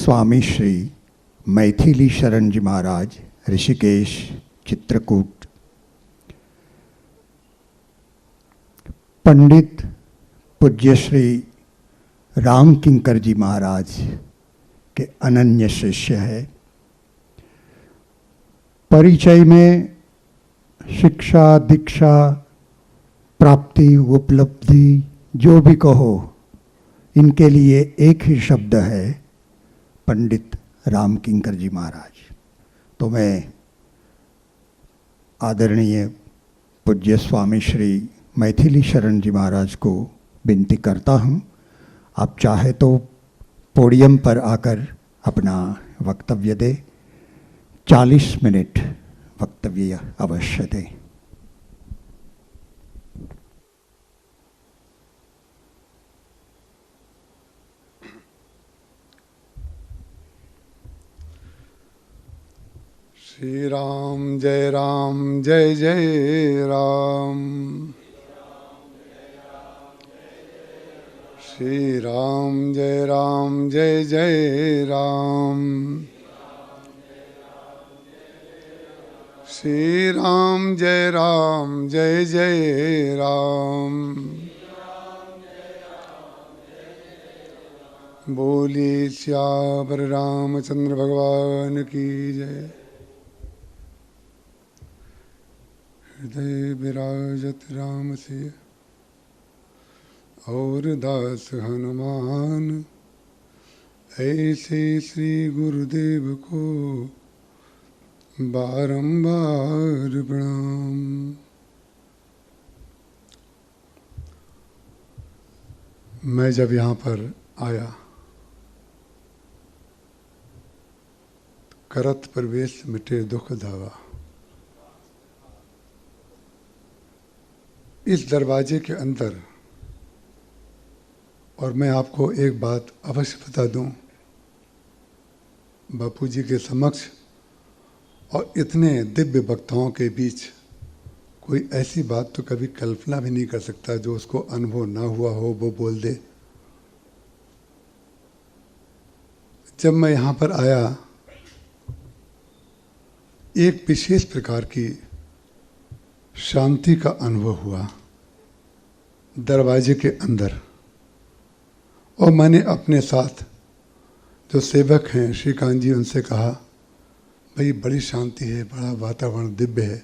स्वामी श्री मैथिली शरण जी महाराज, ऋषिकेश, चित्रकूट। पंडित पूज्य श्री राम किंकर जी महाराज के अनन्य शिष्य है। परिचय में शिक्षा, दीक्षा, प्राप्ति, उपलब्धि जो भी कहो, इनके लिए एक ही शब्द है, पंडित राम किंकर जी महाराज। तो मैं आदरणीय पूज्य स्वामी श्री मैथिली शरण जी महाराज को विनती करता हूँ, आप चाहे तो पोडियम पर आकर अपना वक्तव्य दें। 40 मिनट वक्तव्य अवश्य दें। श्री राम जय जय राम। श्री राम जय जय राम। श्री राम जय जय राम। बोलिए श्यावर रामचंद्र भगवान की जय। हृदय विराजत राम से और दास हनुमान, ऐसे श्री गुरुदेव को बारंबार प्रणाम। मैं जब यहाँ पर आया, करत प्रवेश मिटे दुख धावा। इस दरवाजे के अंदर, और मैं आपको एक बात अवश्य बता दूं, बापूजी के समक्ष और इतने दिव्य वक्ताओं के बीच कोई ऐसी बात तो कभी कल्पना भी नहीं कर सकता जो उसको अनुभव ना हुआ हो वो बोल दे। जब मैं यहाँ पर आया, एक विशेष प्रकार की शांति का अनुभव हुआ दरवाजे के अंदर। और मैंने अपने साथ जो सेवक हैं श्रीकांत जी, उनसे कहा, भाई बड़ी शांति है, बड़ा वातावरण दिव्य है।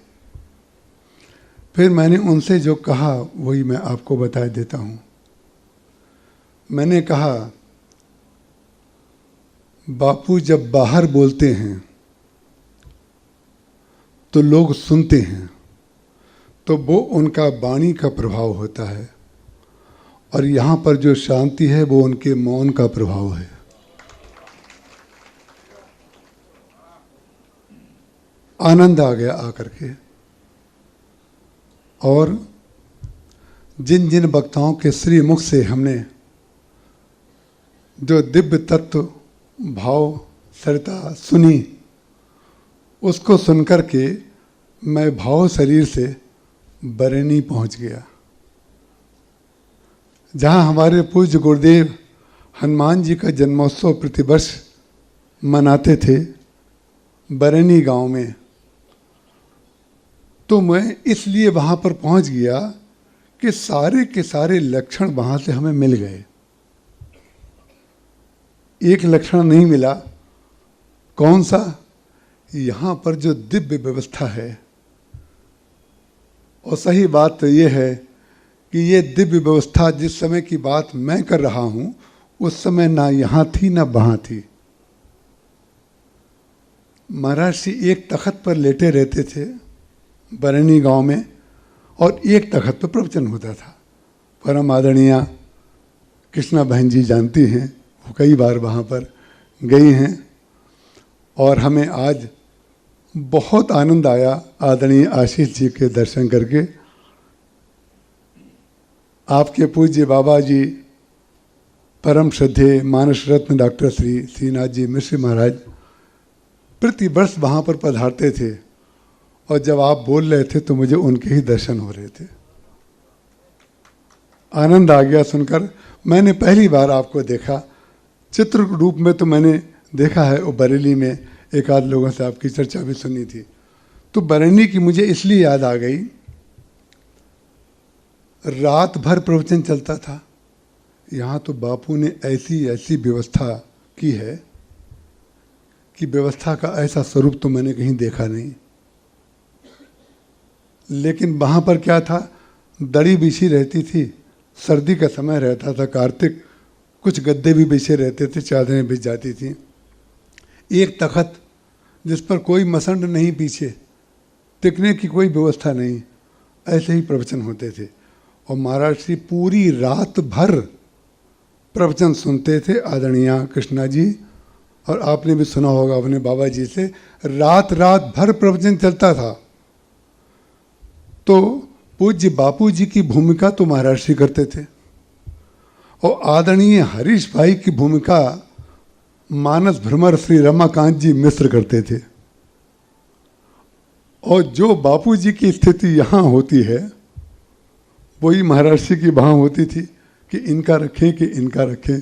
फिर मैंने उनसे जो कहा वही मैं आपको बता देता हूँ। मैंने कहा, बापू जब बाहर बोलते हैं तो लोग सुनते हैं, तो वो उनका वाणी का प्रभाव होता है, और यहाँ पर जो शांति है वो उनके मौन का प्रभाव है। आनंद आ गया आकर के। और जिन जिन वक्ताओं के श्री मुख से हमने जो दिव्य तत्व भाव सरिता सुनी, उसको सुनकर के मैं भाव शरीर से बरेली पहुंच गया, जहाँ हमारे पूज्य गुरुदेव हनुमान जी का जन्मोत्सव प्रतिवर्ष मनाते थे बरेली गांव में। तो मैं इसलिए वहाँ पर पहुँच गया कि सारे के सारे लक्षण वहाँ से हमें मिल गए। एक लक्षण नहीं मिला। कौन सा? यहाँ पर जो दिव्य व्यवस्था है। और सही बात तो ये है कि ये दिव्य व्यवस्था जिस समय की बात मैं कर रहा हूँ, उस समय ना यहाँ थी ना वहाँ थी। महाराज जी एक तख्त पर लेटे रहते थे बरेली गांव में, और एक तख्त पर प्रवचन होता था। परम आदरणीय कृष्णा बहन जी जानती हैं, वो कई बार वहाँ पर गई हैं। और हमें आज बहुत आनंद आया आदरणीय आशीष जी के दर्शन करके। आपके पूज्य बाबा जी, परम श्रद्धेय मानस रत्न डॉक्टर श्री श्रीनाथ जी मिश्र महाराज प्रति वर्ष वहाँ पर पधारते थे, और जब आप बोल रहे थे तो मुझे उनके ही दर्शन हो रहे थे। आनंद आ गया सुनकर। मैंने पहली बार आपको देखा, चित्र रूप में तो मैंने देखा है, वो बरेली में एक आध लोगों से आपकी चर्चा भी सुनी थी। तो बरेली की मुझे इसलिए याद आ गई, रात भर प्रवचन चलता था। यहाँ तो बापू ने ऐसी ऐसी व्यवस्था की है कि व्यवस्था का ऐसा स्वरूप तो मैंने कहीं देखा नहीं। लेकिन वहाँ पर क्या था, दरी बिछी रहती थी, सर्दी का समय रहता था, कार्तिक, कुछ गद्दे भी बिछे रहते थे, चादरें बिछ जाती थी। एक तख्त जिस पर कोई मसंड नहीं, पीछे टिकने की कोई व्यवस्था नहीं, ऐसे ही प्रवचन होते थे। और महाराज श्री पूरी रात भर प्रवचन सुनते थे, आदरणीय कृष्णा जी, और आपने भी सुना होगा अपने बाबा जी से, रात रात भर प्रवचन चलता था। तो पूज्य बापू जी की भूमिका तो महाराज श्री करते थे, और आदरणीय हरीश भाई की भूमिका मानस भ्रमर श्री रमाकांत जी मिश्र करते थे। और जो बापू जी की स्थिति यहाँ होती है, वही महाराज श्री की वहाँ होती थी कि इनका रखें कि इनका रखें,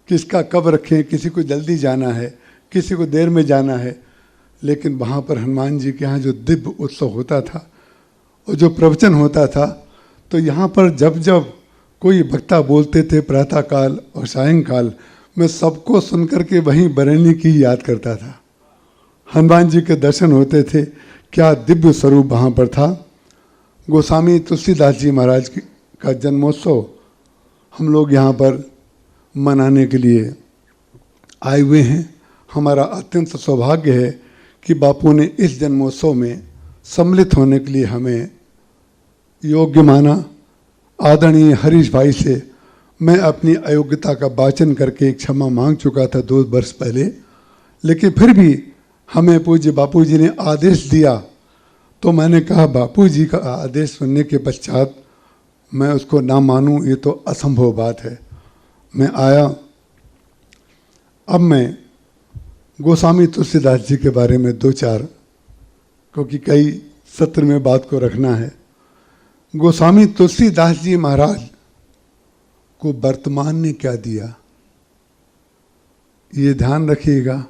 किसका कब रखें, किसी को जल्दी जाना है, किसी को देर में जाना है। लेकिन वहाँ पर हनुमान जी के यहाँ जो दिव्य उत्सव होता था और जो प्रवचन होता था, तो यहाँ पर जब जब कोई वक्ता बोलते थे प्रातःकाल और सायंकाल, मैं सबको सुनकर के वहीं बरेली की याद करता था। हनुमान जी के दर्शन होते थे, क्या दिव्य स्वरूप वहाँ पर था। गोस्वामी तुलसीदास जी महाराज का जन्मोत्सव हम लोग यहाँ पर मनाने के लिए आए हुए हैं। हमारा अत्यंत सौभाग्य है कि बापू ने इस जन्मोत्सव में सम्मिलित होने के लिए हमें योग्य माना। आदरणीय हरीश भाई से मैं अपनी अयोग्यता का वाचन करके क्षमा मांग चुका था 2 वर्ष पहले, लेकिन फिर भी हमें पूज्य बापू जी ने आदेश दिया, तो मैंने कहा बापू जी का आदेश सुनने के पश्चात मैं उसको ना मानूं, ये तो असंभव बात है। मैं आया। अब मैं गोस्वामी तुलसीदास जी के बारे में 2-4, क्योंकि कई सत्र में बात को रखना है। गोस्वामी तुलसीदास जी महाराज को वर्तमान ने क्या दिया, ये ध्यान रखिएगा।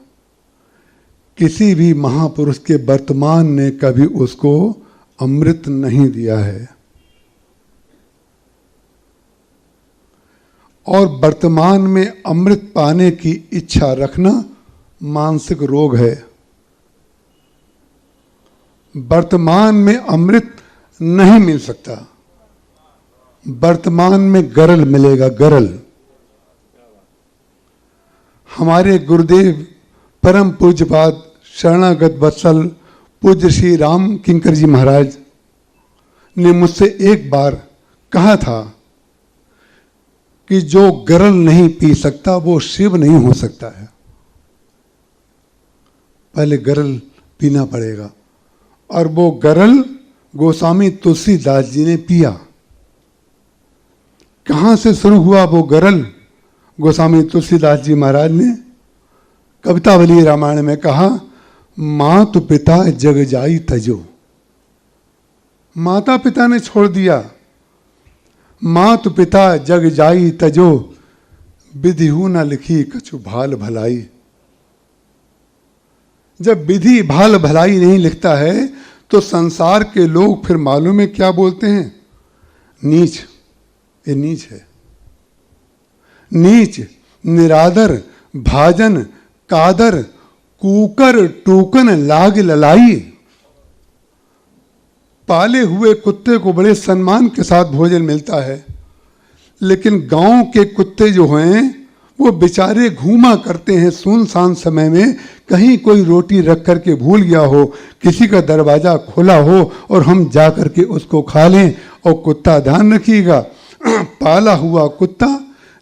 किसी भी महापुरुष के वर्तमान ने कभी उसको अमृत नहीं दिया है, और वर्तमान में अमृत पाने की इच्छा रखना मानसिक रोग है। वर्तमान में अमृत नहीं मिल सकता, वर्तमान में गरल मिलेगा, गरल। हमारे गुरुदेव परम पूज्यपाद शरणागत वत्सल पूज्य श्री राम किंकर जी महाराज ने मुझसे एक बार कहा था कि जो गरल नहीं पी सकता वो शिव नहीं हो सकता है। पहले गरल पीना पड़ेगा, और वो गरल गोस्वामी तुलसीदास जी ने पिया। कहाँ से शुरू हुआ वो गरल? गोस्वामी तुलसीदास जी महाराज ने कवितावली रामायण में कहा, मातु पिता जग जाई तजो। माता पिता ने छोड़ दिया, मातु पिता जग जाई तजो, विधिहु न लिखी कछु भाल भलाई। जब विधि भाल भलाई नहीं लिखता है तो संसार के लोग फिर मालूम है क्या बोलते हैं, नीच। ये नीच है, नीच, निरादर, भाजन, कादर, कूकर, टूकन, लाग ललाई। पाले हुए कुत्ते को बड़े सम्मान के साथ भोजन मिलता है, लेकिन गांव के कुत्ते जो हैं वो बेचारे घूमा करते हैं सुनसान समय में, कहीं कोई रोटी रख करके भूल गया हो, किसी का दरवाजा खुला हो और हम जा करके उसको खा लें। और कुत्ता, ध्यान रखिएगा, पाला हुआ कुत्ता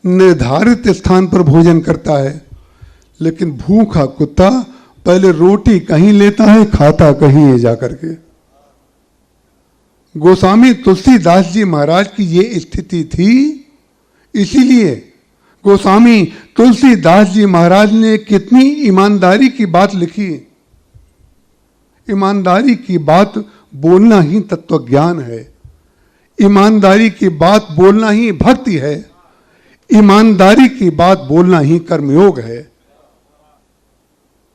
निर्धारित स्थान पर भोजन करता है, लेकिन भूखा कुत्ता पहले रोटी कहीं लेता है, खाता कहीं है जा करके। गोस्वामी तुलसीदास जी महाराज की ये स्थिति थी, इसीलिए गोस्वामी तुलसीदास जी महाराज ने कितनी ईमानदारी की बात लिखी। ईमानदारी की बात बोलना ही तत्वज्ञान है, ईमानदारी की बात बोलना ही भक्ति है, ईमानदारी की बात बोलना ही कर्मयोग है।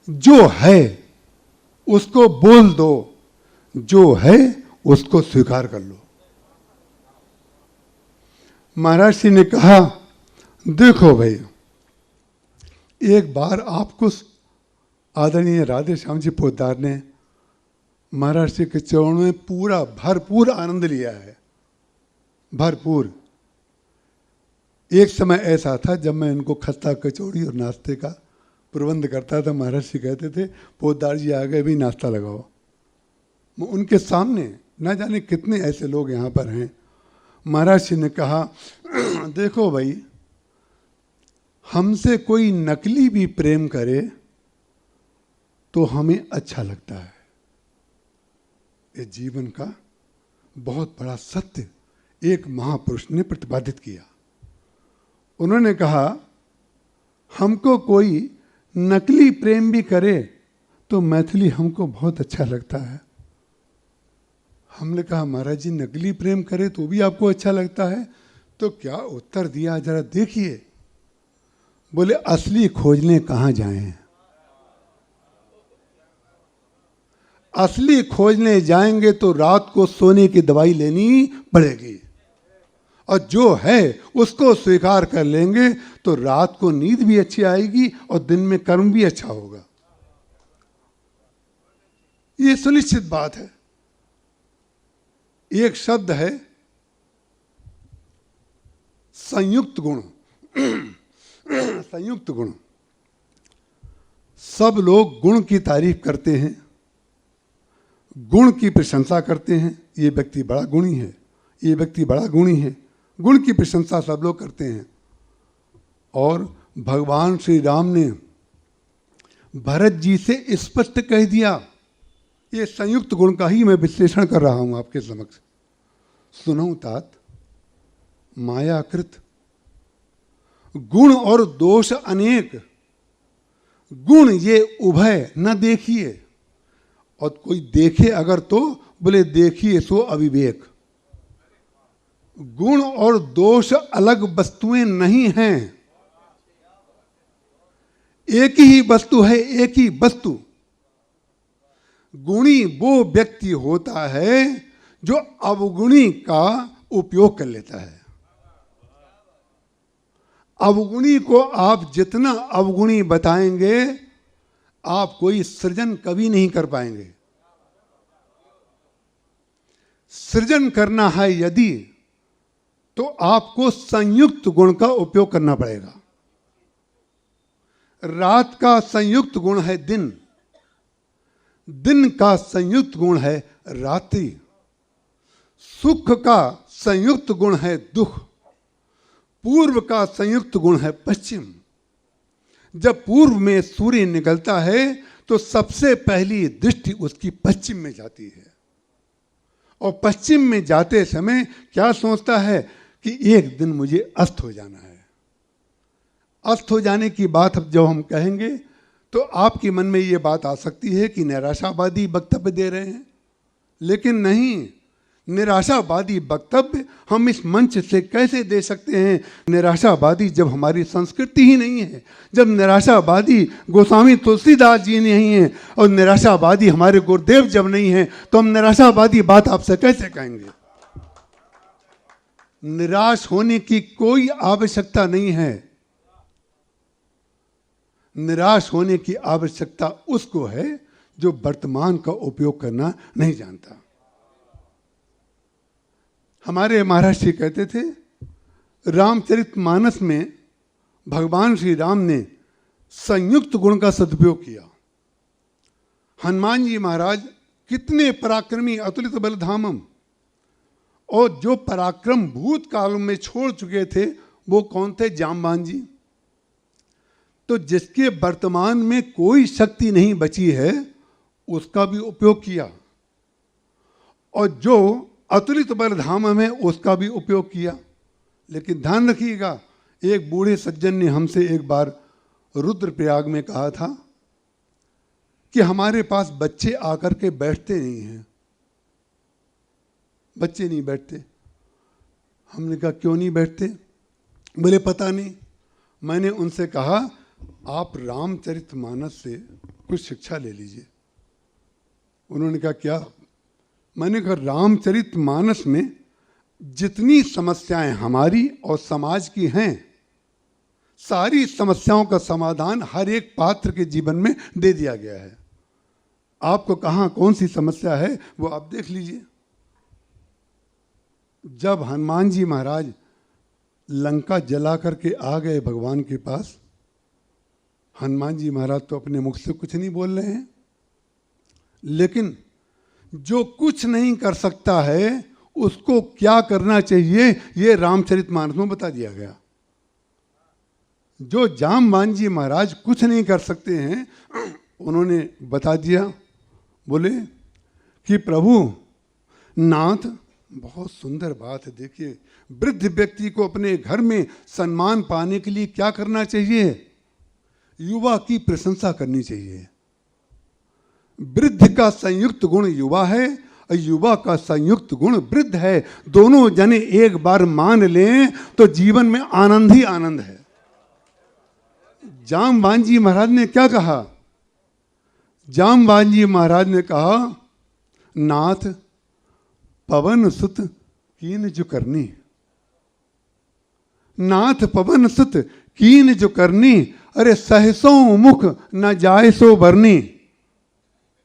जो है उसको बोल दो, जो है उसको स्वीकार कर लो। महाराज जी ने कहा, देखो भाई, एक बार आपको आदरणीय राधे श्याम जी पोद्दार ने महाराज जी के चरणों में पूरा भरपूर आनंद लिया है, भरपूर। एक समय ऐसा था जब मैं इनको खस्ता कचौड़ी और नाश्ते का प्रबंध करता था, महाराज जी कहते थे पोद्दार जी आ गए, भी नाश्ता लगाओ। मैं उनके सामने, ना जाने कितने ऐसे लोग यहाँ पर हैं, महाराज जी ने कहा, देखो भाई, हमसे कोई नकली भी प्रेम करे तो हमें अच्छा लगता है। ये जीवन का बहुत बड़ा सत्य एक महापुरुष ने प्रतिपादित किया। उन्होंने कहा, हमको कोई नकली प्रेम भी करे तो मैथिली हमको बहुत अच्छा लगता है। हमने कहा, महाराज जी नकली प्रेम करे तो भी आपको अच्छा लगता है? तो क्या उत्तर दिया जरा देखिए। बोले, असली खोजने कहाँ जाएं? असली खोजने जाएंगे तो रात को सोने की दवाई लेनी पड़ेगी, और जो है उसको स्वीकार कर लेंगे तो रात को नींद भी अच्छी आएगी और दिन में कर्म भी अच्छा होगा। ये सुनिश्चित बात है। एक शब्द है संयुक्त गुण। संयुक्त गुण, सब लोग गुण की तारीफ करते हैं, गुण की प्रशंसा करते हैं। ये व्यक्ति बड़ा गुणी है, ये व्यक्ति बड़ा गुणी है, गुण की प्रशंसा सब लोग करते हैं। और भगवान श्री राम ने भरत जी से स्पष्ट कह दिया। ये संयुक्त गुण का ही मैं विश्लेषण कर रहा हूं आपके समक्ष। सुनो तात, मायाकृत गुण और दोष अनेक, गुण ये उभय न देखिए, और कोई देखे अगर तो बोले देखिए सो अविवेक। गुण और दोष अलग वस्तुएं नहीं हैं, एक ही वस्तु है, एक ही वस्तु। गुणी वो व्यक्ति होता है जो अवगुणी का उपयोग कर लेता है। अवगुणी को आप जितना अवगुणी बताएंगे, आप कोई सृजन कभी नहीं कर पाएंगे। सृजन करना है यदि, तो आपको संयुक्त गुण का उपयोग करना पड़ेगा। रात का संयुक्त गुण है दिन, दिन का संयुक्त गुण है रात्रि, सुख का संयुक्त गुण है दुख, पूर्व का संयुक्त गुण है पश्चिम। जब पूर्व में सूर्य निकलता है तो सबसे पहली दृष्टि उसकी पश्चिम में जाती है, और पश्चिम में जाते समय क्या सोचता है कि एक दिन मुझे अस्त हो जाना है। अस्त हो जाने की बात जब हम कहेंगे तो आपके मन में ये बात आ सकती है कि निराशावादी वक्तव्य दे रहे हैं, लेकिन नहीं। निराशावादी वक्तव्य हम इस मंच से कैसे दे सकते हैं? निराशावादी जब हमारी संस्कृति ही नहीं है, जब निराशावादी गोस्वामी तुलसीदास जी नहीं है, और निराशावादी हमारे गुरुदेव जब नहीं है, तो हम निराशावादी बात आपसे कैसे कहेंगे? निराश होने की कोई आवश्यकता नहीं है। निराश होने की आवश्यकता उसको है जो वर्तमान का उपयोग करना नहीं जानता। हमारे महाराज जी कहते थे, रामचरितमानस में भगवान श्री राम ने संयुक्त गुण का सदुपयोग किया। हनुमान जी महाराज कितने पराक्रमी, अतुलित बलधामम, और जो पराक्रम भूतकाल में छोड़ चुके थे वो कौन थे? जामवान जी। तो जिसके वर्तमान में कोई शक्ति नहीं बची है उसका भी उपयोग किया, और जो अतुलित बलधाम में उसका भी उपयोग किया। लेकिन ध्यान रखिएगा, एक बूढ़े सज्जन ने हमसे एक बार रुद्रप्रयाग में कहा था कि हमारे पास बच्चे आकर के बैठते नहीं हैं, बच्चे नहीं बैठते। हमने कहा क्यों नहीं बैठते? बोले पता नहीं। मैंने उनसे कहा आप रामचरितमानस से कुछ शिक्षा ले लीजिए। उन्होंने कहा क्या? मैंने कहा रामचरितमानस में जितनी समस्याएं हमारी और समाज की हैं, सारी समस्याओं का समाधान हर एक पात्र के जीवन में दे दिया गया है। आपको कहाँ कौन सी समस्या है वो आप देख लीजिए। जब हनुमान जी महाराज लंका जला करके आ गए भगवान के पास, हनुमान जी महाराज तो अपने मुख से कुछ नहीं बोल रहे हैं, लेकिन जो कुछ नहीं कर सकता है उसको क्या करना चाहिए ये रामचरितमानस में बता दिया गया। जो जामवान जी महाराज कुछ नहीं कर सकते हैं उन्होंने बता दिया। बोले कि प्रभु नाथ, बहुत सुंदर बात है, देखिए वृद्ध व्यक्ति को अपने घर में सम्मान पाने के लिए क्या करना चाहिए? युवा की प्रशंसा करनी चाहिए। वृद्ध का संयुक्त गुण युवा है और युवा का संयुक्त गुण वृद्ध है। दोनों जने एक बार मान लें तो जीवन में आनंद ही आनंद है। जामवान जी महाराज ने क्या कहा? जामवान जी महाराज ने कहा, नाथ पवन सुत कीन जो करनी, नाथ पवन सुत कीन जो करनी, अरे सहसों मुख न जाए सो बरनी।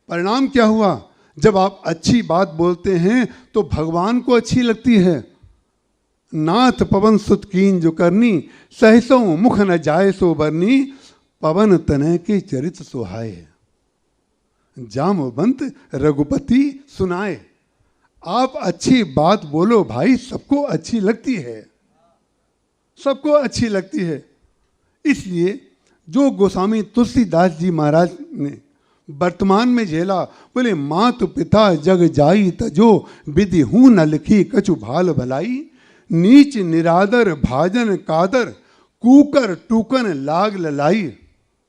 परिणाम क्या हुआ? जब आप अच्छी बात बोलते हैं तो भगवान को अच्छी लगती है। नाथ पवन सुत कीन जो करनी, सहसों मुख न जाए सो बरनी, पवन तनय के चरित सुहाए, जामवंत रघुपति सुनाए। आप अच्छी बात बोलो भाई, सबको अच्छी लगती है, सबको अच्छी लगती है। इसलिए जो गोस्वामी तुलसीदास जी महाराज ने वर्तमान में झेला, बोले मातु पिता जग जाई तजो, विधि हूं न लिखी कछु भाल भलाई, नीच निरादर भाजन कादर, कूकर टूकन लाग ललाई।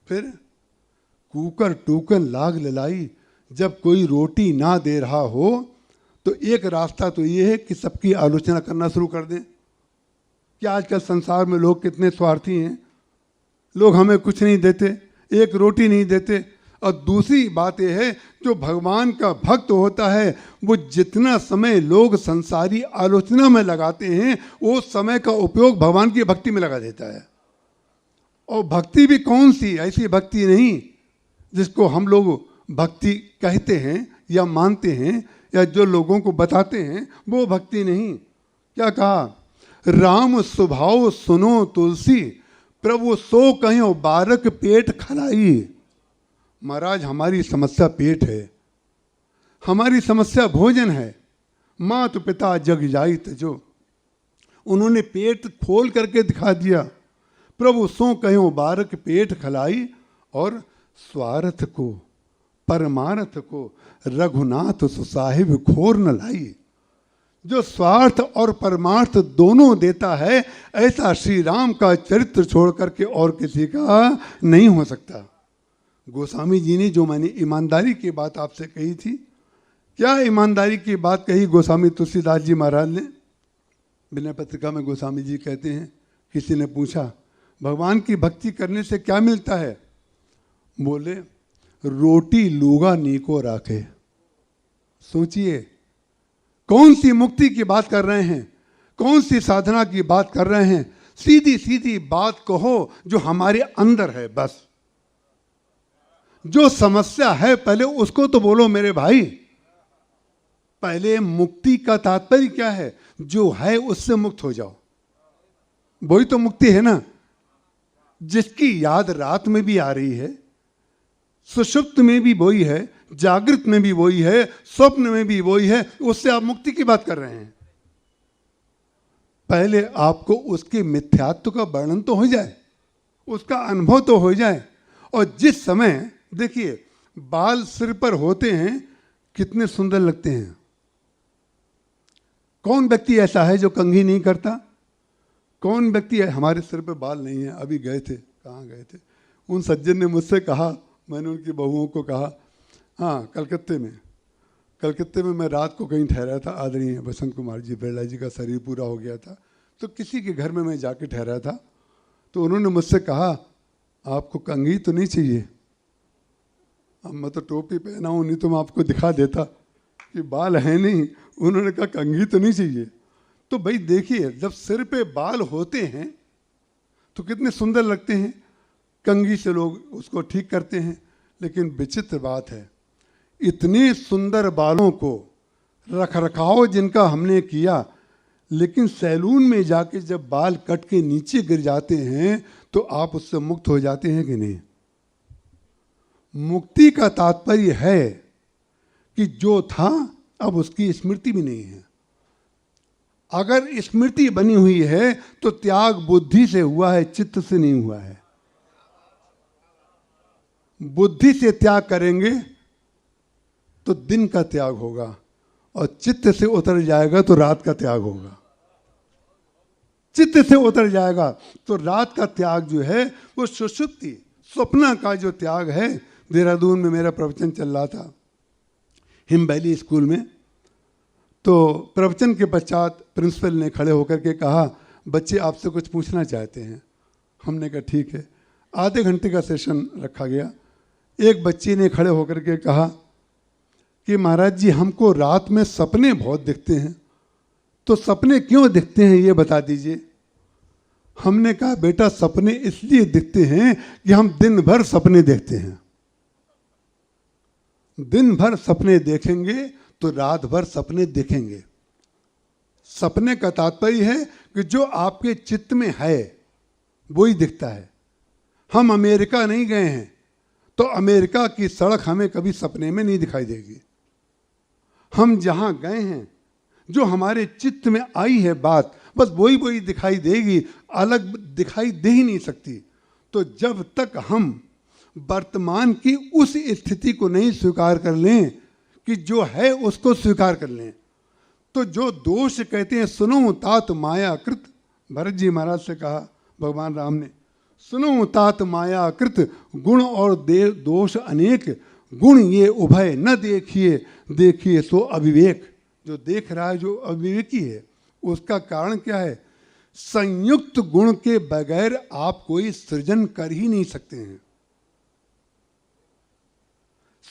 फिर कूकर टूकन लाग ललाई, जब कोई रोटी ना दे रहा हो तो एक रास्ता तो ये है कि सबकी आलोचना करना शुरू कर दें कि आजकल संसार में लोग कितने स्वार्थी हैं, लोग हमें कुछ नहीं देते, एक रोटी नहीं देते। और दूसरी बात यह है, जो भगवान का भक्त होता है वो जितना समय लोग संसारी आलोचना में लगाते हैं वो समय का उपयोग भगवान की भक्ति में लगा देता है। और भक्ति भी कौन सी? ऐसी भक्ति नहीं जिसको हम लोग भक्ति कहते हैं या मानते हैं या जो लोगों को बताते हैं, वो भक्ति नहीं। क्या कहा? राम स्वभाव सुनो तुलसी, प्रभु सो कहो बारक पेट खलाई। महाराज हमारी समस्या पेट है, हमारी समस्या भोजन है। मातु पिता जग जाई तजो, उन्होंने पेट खोल करके दिखा दिया। प्रभु सो कहो बारक पेट खलाई, और स्वार्थ को परमार्थ को रघुनाथ सुसाहिब खोर न लाई। जो स्वार्थ और परमार्थ दोनों देता है, ऐसा श्री राम का चरित्र छोड़ करके और किसी का नहीं हो सकता। गोस्वामी जी ने जो मैंने ईमानदारी की बात आपसे कही थी, क्या ईमानदारी की बात कही गोस्वामी तुलसीदास जी महाराज ने? विनय पत्रिका में गोस्वामी जी कहते हैं, किसी ने पूछा भगवान की भक्ति करने से क्या मिलता है? बोले रोटी लूगा नीको राखे। सोचिए कौन सी मुक्ति की बात कर रहे हैं, कौन सी साधना की बात कर रहे हैं? सीधी सीधी बात कहो जो हमारे अंदर है। बस जो समस्या है पहले उसको तो बोलो मेरे भाई। पहले मुक्ति का तात्पर्य क्या है? जो है उससे मुक्त हो जाओ, वही तो मुक्ति है ना। जिसकी याद रात में भी आ रही है, सुषुप्त में भी वही है, जागृत में भी वही है, स्वप्न में भी वही है, उससे आप मुक्ति की बात कर रहे हैं। पहले आपको उसके मिथ्यात्व का वर्णन तो हो जाए, उसका अनुभव तो हो जाए। और जिस समय देखिए बाल सिर पर होते हैं कितने सुंदर लगते हैं। कौन व्यक्ति ऐसा है जो कंघी नहीं करता? कौन व्यक्ति है? हमारे सिर पे बाल नहीं है। अभी गए थे, कहाँ गए थे, उन सज्जन ने मुझसे कहा, मैंने उनकी बहुओं को कहा, हाँ कलकत्ते में मैं रात को कहीं ठहरा था। आदरणीय बसंत कुमार जी बिरला जी का शरीर पूरा हो गया था, तो किसी के घर में मैं जाके ठहरा था। तो उन्होंने मुझसे कहा आपको कंघी तो नहीं चाहिए? अब मैं तो टोपी पहना हूँ, नहीं तो मैं आपको दिखा देता कि बाल है नहीं। उन्होंने कहा कंघी तो नहीं चाहिए। तो भाई देखिए, जब सिर पे बाल होते हैं तो कितने सुंदर लगते हैं, कंघी से लोग उसको ठीक करते हैं। लेकिन विचित्र बात है, इतने सुंदर बालों को रख रखाव जिनका हमने किया, लेकिन सैलून में जाके जब बाल कट के नीचे गिर जाते हैं तो आप उससे मुक्त हो जाते हैं कि नहीं? मुक्ति का तात्पर्य है कि जो था अब उसकी स्मृति भी नहीं है। अगर स्मृति बनी हुई है तो त्याग बुद्धि से हुआ है, चित्त से नहीं हुआ है। बुद्धि से त्याग करेंगे तो दिन का त्याग होगा, और चित्त से उतर जाएगा तो रात का त्याग होगा। चित्त से उतर जाएगा तो रात का त्याग जो है वो सुषुप्ति, स्वप्न का जो त्याग है। देहरादून में मेरा प्रवचन चल रहा था, हिम वैली स्कूल में। तो प्रवचन के पश्चात प्रिंसिपल ने खड़े होकर के कहा, बच्चे आपसे कुछ पूछना चाहते हैं। हमने कहा ठीक है। आधे घंटे का सेशन रखा गया। एक बच्ची ने खड़े होकर के कहा कि महाराज जी, हमको रात में सपने बहुत दिखते हैं, तो सपने क्यों दिखते हैं ये बता दीजिए। हमने कहा बेटा, सपने इसलिए दिखते हैं कि हम दिन भर सपने देखते हैं। दिन भर सपने देखेंगे तो रात भर सपने देखेंगे। सपने का तात्पर्य है कि जो आपके चित्त में है वो ही दिखता है। हम अमेरिका नहीं गए हैं तो अमेरिका की सड़क हमें कभी सपने में नहीं दिखाई देगी। हम जहां गए हैं, जो हमारे चित्त में आई है बात, बस वही वही दिखाई देगी, अलग दिखाई दे ही नहीं सकती। तो जब तक हम वर्तमान की उस स्थिति को नहीं स्वीकार कर लें कि जो है उसको स्वीकार कर लें, तो जो दोष कहते हैं, सुनो तात माया कृत, भरत जी महाराज से कहा भगवान राम ने, सुनो तात माया कृत, गुण और दोष अनेक, गुण ये उभय न देखिए, देखिए सो अविवेक। जो देख रहा है, जो अविवेकी है, उसका कारण क्या है? संयुक्त गुण के बगैर आप कोई सृजन कर ही नहीं सकते हैं।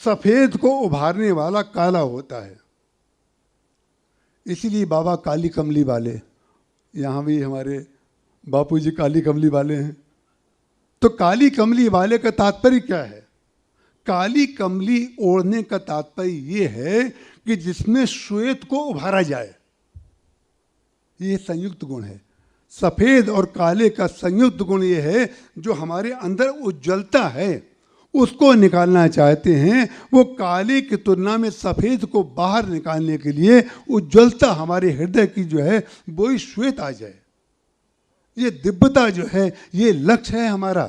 सफेद को उभारने वाला काला होता है। इसीलिए बाबा काली कमली वाले, यहाँ भी हमारे बापूजी काली कमली वाले हैं। तो काली कमली वाले का तात्पर्य क्या है? काली कमली ओढ़ने का तात्पर्य ये है कि जिसमें श्वेत को उभारा जाए। ये संयुक्त गुण है। सफेद और काले का संयुक्त गुण ये है, जो हमारे अंदर उज्ज्वलता है उसको निकालना चाहते हैं। वो काले की तुलना में सफेद को बाहर निकालने के लिए उज्ज्वलता हमारे हृदय की जो है वो ही श्वेत आ जाए। ये दिव्यता जो है, ये लक्ष्य है हमारा।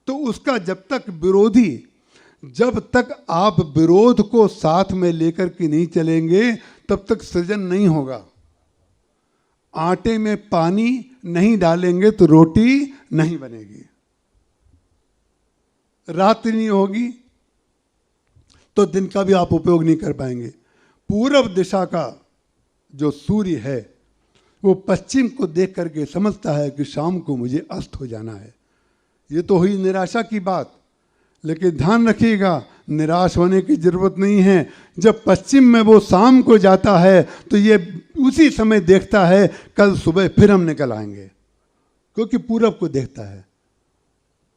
तो उसका जब तक विरोधी, जब तक आप विरोध को साथ में लेकर के नहीं चलेंगे, तब तक सृजन नहीं होगा। आटे में पानी नहीं डालेंगे तो रोटी नहीं बनेगी। रात्रि नहीं होगी तो दिन का भी आप उपयोग नहीं कर पाएंगे। पूर्व दिशा का जो सूर्य है वो पश्चिम को देख करके समझता है कि शाम को मुझे अस्त हो जाना है। ये तो हुई निराशा की बात, लेकिन ध्यान रखिएगा, निराश होने की जरूरत नहीं है। जब पश्चिम में वो शाम को जाता है तो ये उसी समय देखता है कल सुबह फिर हम निकल आएंगे, क्योंकि पूरब को देखता है।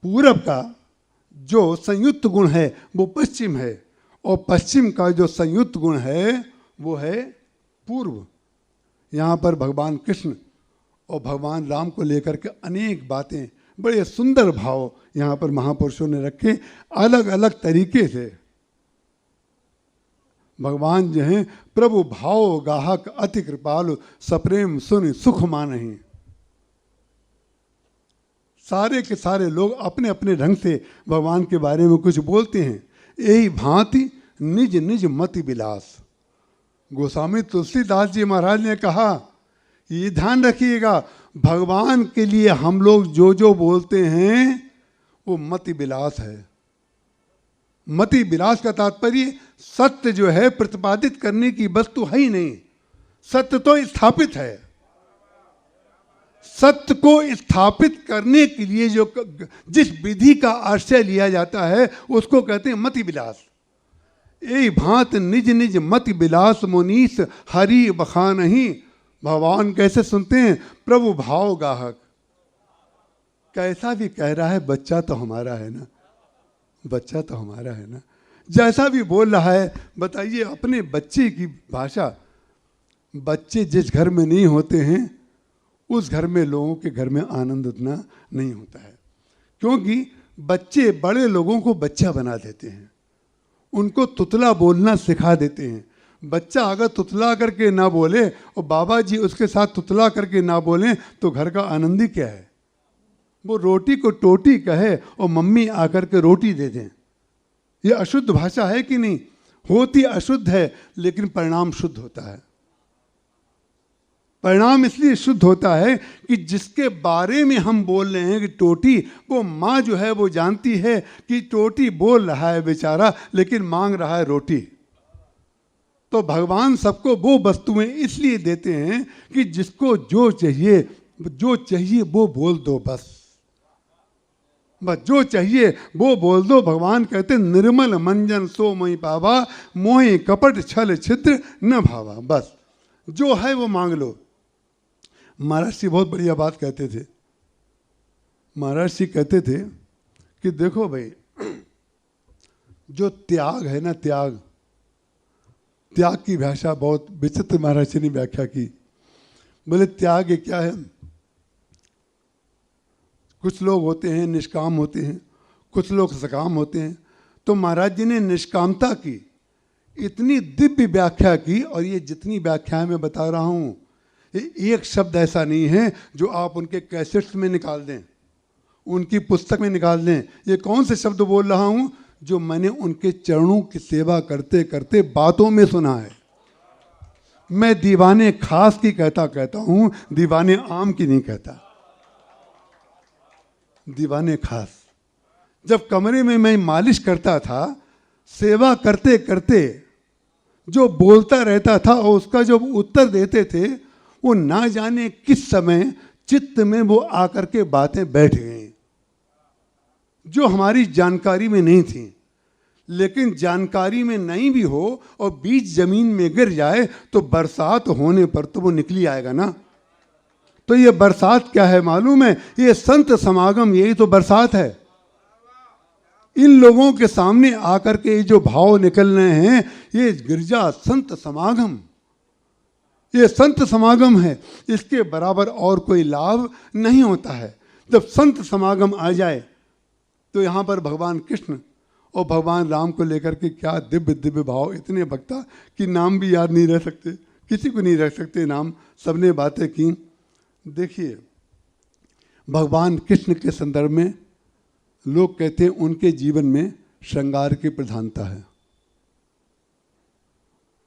पूरब का जो संयुक्त गुण है वो पश्चिम है, और पश्चिम का जो संयुक्त गुण है वो है पूर्व। यहाँ पर भगवान कृष्ण और भगवान राम को लेकर के अनेक बातें, बड़े सुंदर भाव यहाँ पर महापुरुषों ने रखे। अलग अलग तरीके से भगवान जो हैं, प्रभु भाव गाहक अति कृपालु, सप्रेम सुन सुख मानहि। सारे के सारे लोग अपने अपने ढंग से भगवान के बारे में कुछ बोलते हैं। यही भांति निज निज मति विलास। गोस्वामी तुलसीदास जी महाराज ने कहा, ये ध्यान रखिएगा, भगवान के लिए हम लोग जो जो बोलते हैं वो मति विलास है। मति विलास का तात्पर्य सत्य जो है प्रतिपादित करने की वस्तु है ही नहीं। सत्य तो स्थापित है, सत्य को स्थापित करने के लिए जो जिस विधि का आश्रय लिया जाता है उसको कहते हैं मति विलास। ए भांत निज निज मति विलास मुनीस हरि बखानहि। भगवान कैसे सुनते हैं? प्रभु भाव गाहक। कैसा भी कह रहा है, बच्चा तो हमारा है ना, बच्चा तो हमारा है ना। जैसा भी बोल रहा है, बताइए अपने बच्चे की भाषा। बच्चे जिस घर में नहीं होते हैं उस घर में लोगों के घर में आनंद उतना नहीं होता है, क्योंकि बच्चे बड़े लोगों को बच्चा बना देते हैं, उनको तुतला बोलना सिखा देते हैं। बच्चा अगर तुतला करके ना बोले और बाबा जी उसके साथ तुतला करके ना बोलें तो घर का आनंद ही क्या है? वो रोटी को टोटी कहे और मम्मी आकर के रोटी दे दें, ये अशुद्ध भाषा है कि नहीं? होती अशुद्ध है, लेकिन परिणाम शुद्ध होता है। परिणाम इसलिए शुद्ध होता है कि जिसके बारे में हम बोल रहे हैं कि टोटी, वो माँ जो है वो जानती है कि टोटी बोल रहा है बेचारा, लेकिन मांग रहा है रोटी। तो भगवान सबको वो वस्तुएं इसलिए देते हैं कि जिसको जो चाहिए वो बोल दो, बस जो चाहिए वो बोल दो। भगवान कहते निर्मल मंजन सो मई पावा, मोहि कपट छल छिद्र न भावा। बस जो है वो मांग लो। महाराज जी बहुत बढ़िया बात कहते थे। महाराज जी कहते थे कि देखो भाई, जो त्याग है ना, त्याग की भाषा बहुत विचित्र महाराज जी ने व्याख्या की। बोले त्याग ये क्या है? कुछ लोग होते हैं निष्काम होते हैं, कुछ लोग सकाम होते हैं। तो महाराज जी ने निष्कामता की इतनी दिव्य व्याख्या की, और ये जितनी व्याख्याएं मैं बता रहा हूँ, एक शब्द ऐसा नहीं है जो आप उनके कैसेट्स में निकाल दें, उनकी पुस्तक में निकाल दें। ये कौन से शब्द बोल रहा हूँ? जो मैंने उनके चरणों की सेवा करते करते बातों में सुना है। मैं दीवाने खास की कहता हूँ, दीवाने आम की नहीं कहता। दीवाने खास। जब कमरे में मैं मालिश करता था, सेवा करते करते जो बोलता रहता था और उसका जो उत्तर देते थे, वो ना जाने किस समय चित्त में वो आकर के बातें बैठ गई जो हमारी जानकारी में नहीं थी। लेकिन जानकारी में नहीं भी हो और बीज जमीन में गिर जाए तो बरसात होने पर तो वो निकली आएगा ना। तो ये बरसात क्या है मालूम है? ये संत समागम, यही तो बरसात है। इन लोगों के सामने आकर के जो भाव निकल रहे हैं, ये गिरजा संत समागम, ये संत समागम है। इसके बराबर और कोई लाभ नहीं होता है। जब संत समागम आ जाए तो यहाँ पर भगवान कृष्ण और भगवान राम को लेकर के क्या दिव्य दिव्य भाव, इतने वक्ता कि नाम भी याद नहीं रह सकते, किसी को नहीं रख सकते नाम, सबने बातें की। देखिए, भगवान कृष्ण के संदर्भ में लोग कहते हैं उनके जीवन में श्रृंगार की प्रधानता है,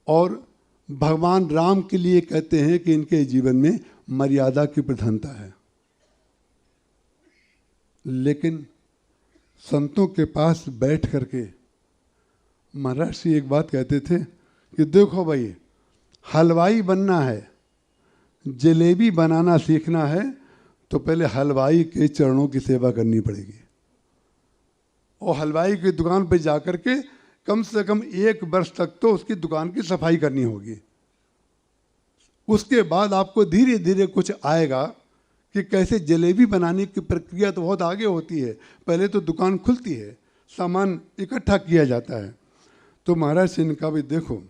और भगवान राम के लिए कहते हैं कि इनके जीवन में मर्यादा की प्रधानता है। लेकिन संतों के पास बैठ करके महाराज जी एक बात कहते थे कि देखो भाई, हलवाई बनना है, जलेबी बनाना सीखना है, तो पहले हलवाई के चरणों की सेवा करनी पड़ेगी, और हलवाई की दुकान पर जाकर के कम से कम 1 वर्ष तक तो उसकी दुकान की सफाई करनी होगी। उसके बाद आपको धीरे धीरे कुछ आएगा कि कैसे जलेबी बनाने की प्रक्रिया तो बहुत आगे होती है। पहले तो दुकान खुलती है, सामान इकट्ठा किया जाता है। तो महाराज जी ने कहा भी देखो,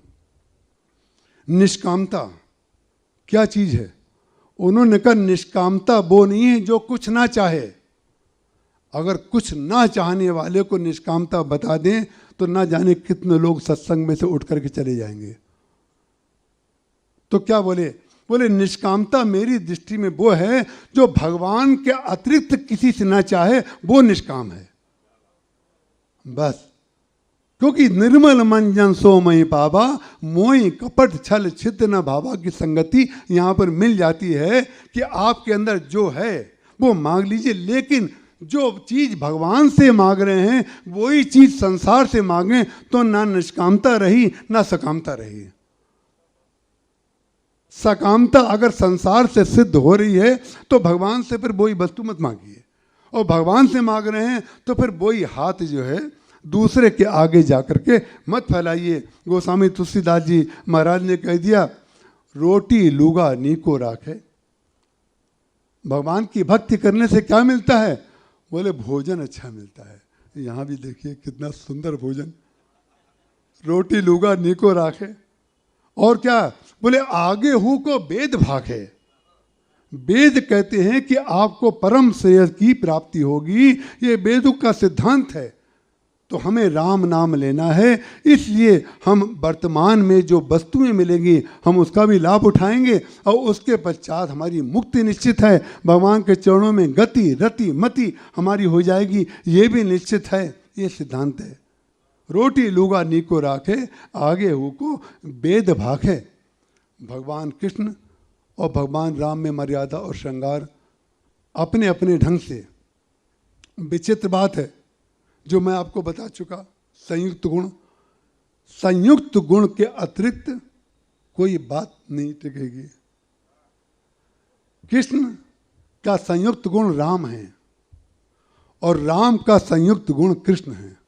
निष्कामता क्या चीज़ है? उन्होंने कहा निष्कामता वो नहीं है जो कुछ ना चाहे। अगर कुछ ना चाहने वाले को निष्कामता बता दें तो ना जाने कितने लोग सत्संग में से उठ करके चले जाएंगे। तो क्या बोले? बोले निष्कामता मेरी दृष्टि में वो है जो भगवान के अतिरिक्त किसी से ना चाहे, वो निष्काम है बस। क्योंकि निर्मल मंजन सो मई पावा, मोहि कपट छल छिद्र न भावा की संगति यहाँ पर मिल जाती है कि आपके अंदर जो है वो मांग लीजिए, लेकिन जो चीज भगवान से मांग रहे हैं वही चीज संसार से मांगें तो ना निष्कामता रही ना सकामता रही। सकामता अगर संसार से सिद्ध हो रही है तो भगवान से फिर वही वस्तु मत मांगिए, और भगवान से मांग रहे हैं तो फिर वही हाथ जो है दूसरे के आगे जाकर के मत फैलाइए। गोस्वामी तुलसीदास जी महाराज ने कह दिया, रोटी लूगा नीको राखे। भगवान की भक्ति करने से क्या मिलता है? बोले भोजन अच्छा मिलता है। यहाँ भी देखिए कितना सुंदर भोजन, रोटी लूगा नीको राखे। और क्या बोले, आगे हूं को वेद भागे। वेद कहते हैं कि आपको परम श्रेय की प्राप्ति होगी, ये वेदों का सिद्धांत है। तो हमें राम नाम लेना है, इसलिए हम वर्तमान में जो वस्तुएं मिलेंगी हम उसका भी लाभ उठाएंगे, और उसके पश्चात हमारी मुक्ति निश्चित है। भगवान के चरणों में गति रति मति हमारी हो जाएगी, ये भी निश्चित है। ये सिद्धांत है। रोटी लूगा नीको राखे, आगे हु को वेद भाखे। भगवान कृष्ण और भगवान राम में मर्यादा और श्रृंगार अपने अपने ढंग से। विचित्र बात है जो मैं आपको बता चुका, संयुक्त गुण, संयुक्त गुण के अतिरिक्त कोई बात नहीं टिकेगी। कृष्ण का संयुक्त गुण राम है और राम का संयुक्त गुण कृष्ण है।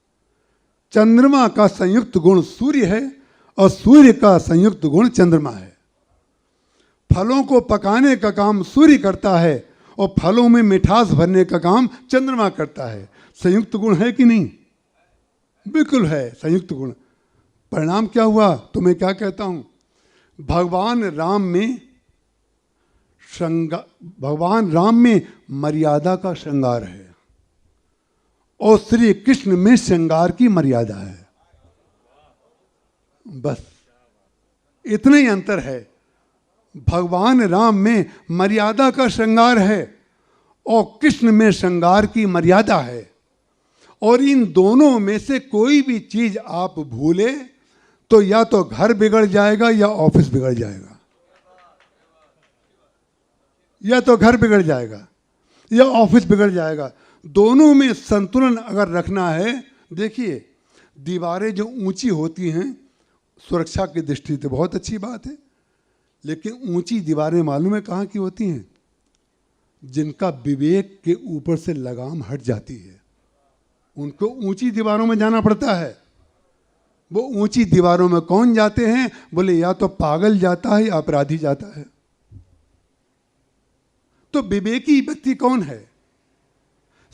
चंद्रमा का संयुक्त गुण सूर्य है और सूर्य का संयुक्त गुण चंद्रमा है। फलों को पकाने का काम सूर्य करता है और फलों में मिठास भरने का काम चंद्रमा करता है। संयुक्त गुण है कि नहीं? बिल्कुल है संयुक्त गुण। परिणाम क्या हुआ? तो मैं क्या कहता हूं, भगवान राम में मर्यादा का श्रृंगार है और श्री कृष्ण में श्रृंगार की मर्यादा है। बस इतना ही अंतर है। भगवान राम में मर्यादा का श्रृंगार है और कृष्ण में श्रृंगार की मर्यादा है। और इन दोनों में से कोई भी चीज आप भूले तो या तो घर बिगड़ जाएगा या ऑफिस बिगड़ जाएगा, या तो घर बिगड़ जाएगा या ऑफिस बिगड़ जाएगा। दोनों में संतुलन अगर रखना है, देखिए दीवारें जो ऊंची होती हैं सुरक्षा की दृष्टि से बहुत अच्छी बात है, लेकिन ऊंची दीवारें मालूम है कहाँ की होती हैं? जिनका विवेक के ऊपर से लगाम हट जाती है, उनको ऊंची दीवारों में जाना पड़ता है। वो ऊंची दीवारों में कौन जाते हैं? बोले या तो पागल जाता है या अपराधी जाता है। तो विवेकी व्यक्ति कौन है?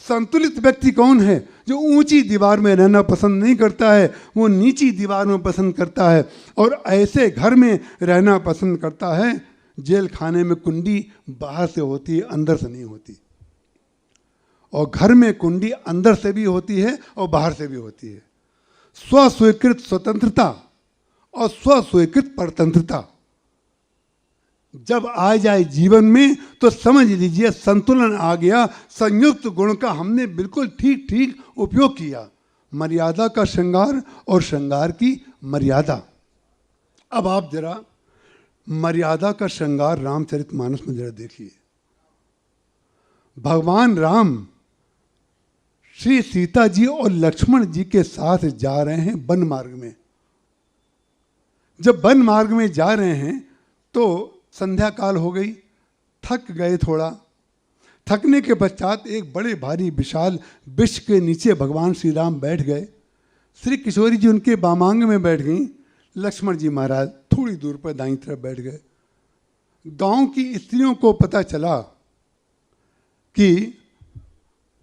संतुलित व्यक्ति कौन है? जो ऊंची दीवार में रहना पसंद नहीं करता है, वो नीची दीवार में पसंद करता है। और ऐसे घर में रहना पसंद करता है, जेल खाने में कुंडी बाहर से होती है, अंदर से नहीं होती। और घर में कुंडी अंदर से भी होती है और बाहर से भी होती है। स्वस्वीकृत स्वतंत्रता और स्वस्वीकृत परतंत्रता जब आ जाए जीवन में तो समझ लीजिए संतुलन आ गया। संयुक्त गुण का हमने बिल्कुल ठीक ठीक उपयोग किया। मर्यादा का श्रृंगार और श्रृंगार की मर्यादा। अब आप जरा मर्यादा का श्रृंगार रामचरितमानस में जरा देखिए। भगवान राम श्री सीता जी और लक्ष्मण जी के साथ जा रहे हैं वन मार्ग में। जब वन मार्ग में जा रहे हैं तो संध्या काल हो गई, थक गए थोड़ा। थकने के पश्चात एक बड़े भारी विशाल वृक्ष के नीचे भगवान श्री राम बैठ गए। श्री किशोरी जी उनके बामांग में बैठ गई। लक्ष्मण जी महाराज थोड़ी दूर पर दाईं तरफ बैठ गए। गांव की स्त्रियों को पता चला कि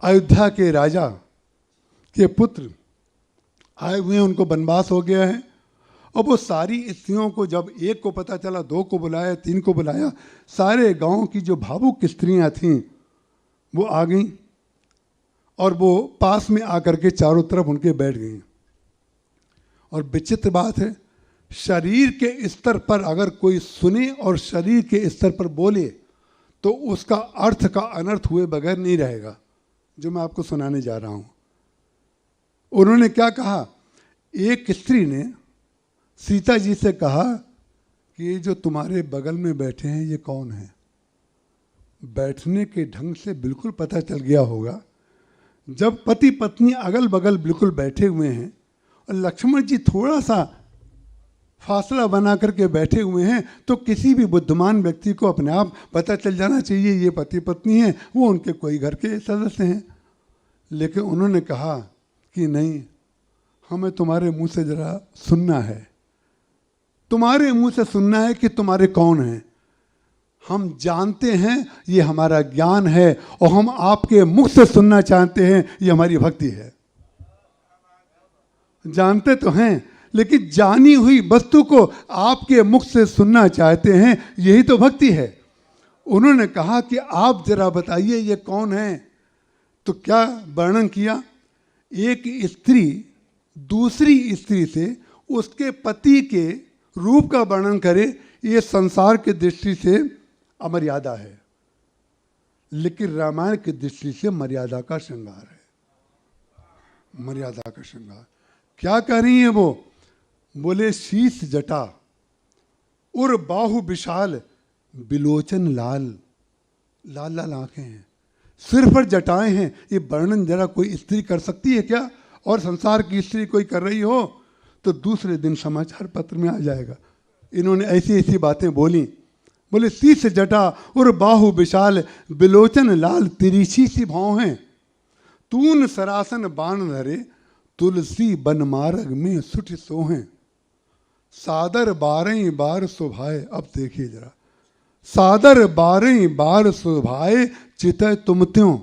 अयोध्या के राजा के पुत्र आए हुए हैं, उनको वनवास हो गया है। और वो सारी स्त्रियों को, जब एक को पता चला, दो को बुलाया, तीन को बुलाया, सारे गांव की जो भावुक स्त्रियां थीं वो आ गईं और वो पास में आकर के चारों तरफ उनके बैठ गईं। और विचित्र बात है, शरीर के स्तर पर अगर कोई सुने और शरीर के स्तर पर बोले तो उसका अर्थ का अनर्थ हुए बगैर नहीं रहेगा, जो मैं आपको सुनाने जा रहा हूं। उन्होंने क्या कहा? एक स्त्री ने सीता जी से कहा कि ये जो तुम्हारे बगल में बैठे हैं ये कौन है? बैठने के ढंग से बिल्कुल पता चल गया होगा। जब पति पत्नी अगल बगल बिल्कुल बैठे हुए हैं और लक्ष्मण जी थोड़ा सा फासला बना करके बैठे हुए हैं, तो किसी भी बुद्धिमान व्यक्ति को अपने आप पता चल जाना चाहिए ये पति पत्नी हैं, वो उनके कोई घर के सदस्य हैं। लेकिन उन्होंने कहा कि नहीं, हमें तुम्हारे मुंह से जरा सुनना है, तुम्हारे मुंह से सुनना है कि तुम्हारे कौन हैं। हम जानते हैं ये हमारा ज्ञान है, और हम आपके मुख से सुनना चाहते हैं, ये हमारी भक्ति है। जानते तो हैं, लेकिन जानी हुई वस्तु को आपके मुख से सुनना चाहते हैं, यही तो भक्ति है। उन्होंने कहा कि आप जरा बताइए ये कौन है। तो क्या वर्णन किया, एक स्त्री दूसरी स्त्री से उसके पति के रूप का वर्णन करे, ये संसार की दृष्टि से अमर्यादा है, लेकिन रामायण की दृष्टि से मर्यादा का श्रृंगार है। मर्यादा का श्रृंगार क्या कह रही है वो? बोले शीश जटा और बाहु विशाल, बिलोचन लाल, लाल लाल आंखें हैं, सिर पर जटाएं हैं। ये वर्णन जरा कोई स्त्री कर सकती है क्या? और संसार की स्त्री कोई कर रही हो तो दूसरे दिन समाचार पत्र में आ जाएगा। इन्होंने ऐसी ऐसी बातें बोली। बोले शीश जटा और बाहु विशाल, बिलोचन लाल, तिरछी सी भाव हैं। तून सरासन बाण धरे, तुलसी बन मार्ग में सुठ सोहें। सादर 12 बार सुभाए, अब देखिए जरा, सादर 12 बार सुभाए, चितय तुम त्यों।